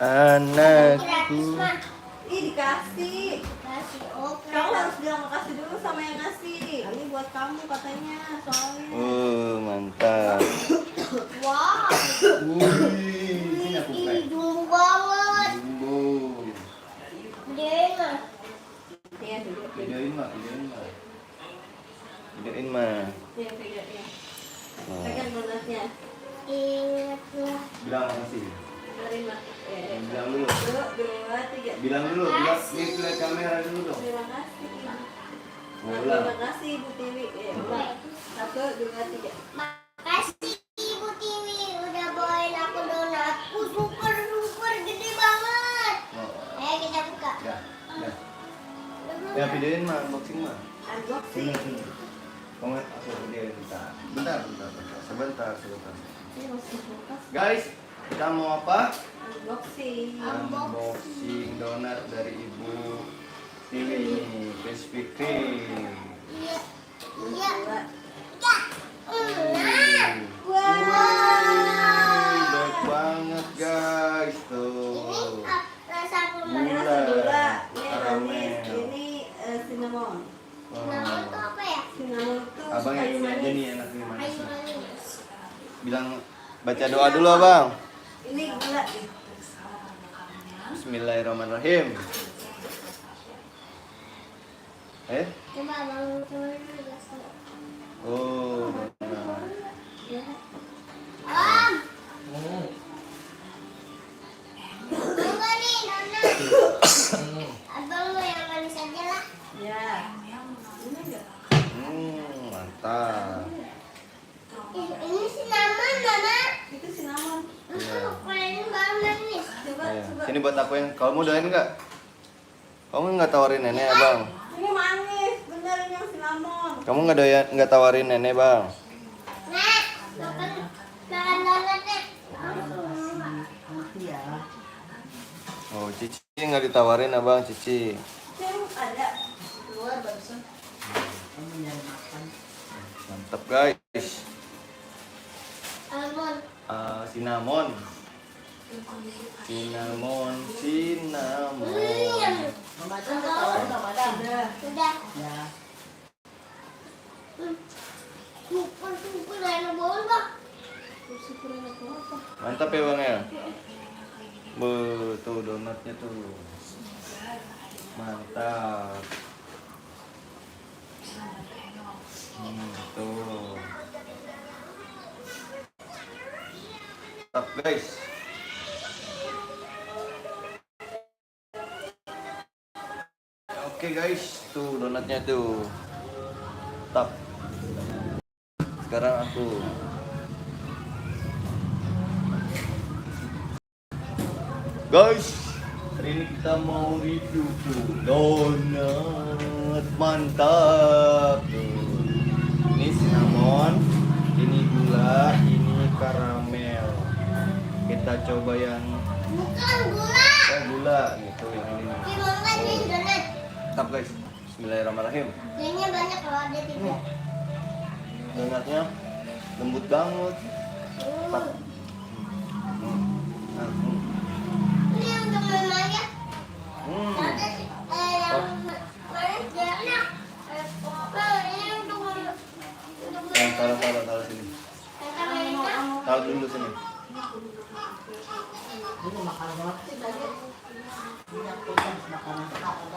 Anakku. Ih, dikasih. Kamu harus bilang makasih dulu sama yang ngasih. Ini buat kamu katanya soalnya. Mantap. Wow. Sini aku buka. Ini jumbo banget. Jumbo. Gedein lah. Iya, Videoin mah. Videoin mah. iya, iya. Pegang donatnya. Ingat lah. Bilang makasih. Terima. Bilang dulu. 1, 2, 3. Bilang dulu. Bilang lihat kamera dulu dong. Terima kasih. Bola. Terima kasih Ibu Tiwi. Ya, udah. 1, 2, 3. Makasih Ibu Tiwi udah bawain aku donat. Super gede banget. Ayo kita buka. Ya. Ya videoin mah, unboxing mah. Unboxing. Sini. Kamu aku videoin bentar. Sebentar. Ini masih kulkas. Guys, kita mau apa? Unboxing. Unboxing donat dari Ibu Tiwi ini, Krispy Kreme. Iya. Baik banget guys tuh. Ini rasa Ini permen. rasa gula, ini Karamel. anis, ini cinnamon. Cinnamon tuh apa ya? Cinnamon itu Abang kayu yang manis. ini enak nih manis. Kayu manis. Bilang baca doa dulu abang. Ini gula. Bismillahirrahmanirrahim. Coba abang coba. Oh, donat. Om. Enggak nih donat. Abang mau yang manis aja lah. Ya. Ini enggak? Mantap. Ini cinnamon Mama. Itu cinnamon. Keren banget nih. Coba. Sini buat aku yang kamu doain nggak? Kamu nggak tawarin nenek abang? Ini manis, bener ini yang cinnamon. Kamu nggak tawarin nenek bang? Nek, makan donatnya. Oh Cici nggak ditawarin abang Cici. Ini ada keluar barusan. Mantap guys. Almond. Cinnamon. Udah. Super enak banget Bang. Mantap ya bang ya. Tuh donatnya tuh. Mantap. Tuh. Mantap guys. Oke guys, tuh donatnya tuh. Tap. Sekarang aku. Guys, hari ini kita mau review tuh donat mantap. Tuh. Ini cinnamon, ini gula, ini karamel. Kita coba yang Bukan gula. gula gitu yang ini. Gimana nih donat? Mantap guys. Bismillahirrahmanirrahim. Kayaknya banyak kalau ada tiga. Donatnya lembut banget. Tap. Ini yang untuk mama ya. Ada yang manis gak enak. Ini untuk mama. Taruh sini. Taruh dulu sini. Ini makanan apa sih tadi? Minyak pedas makanan apa?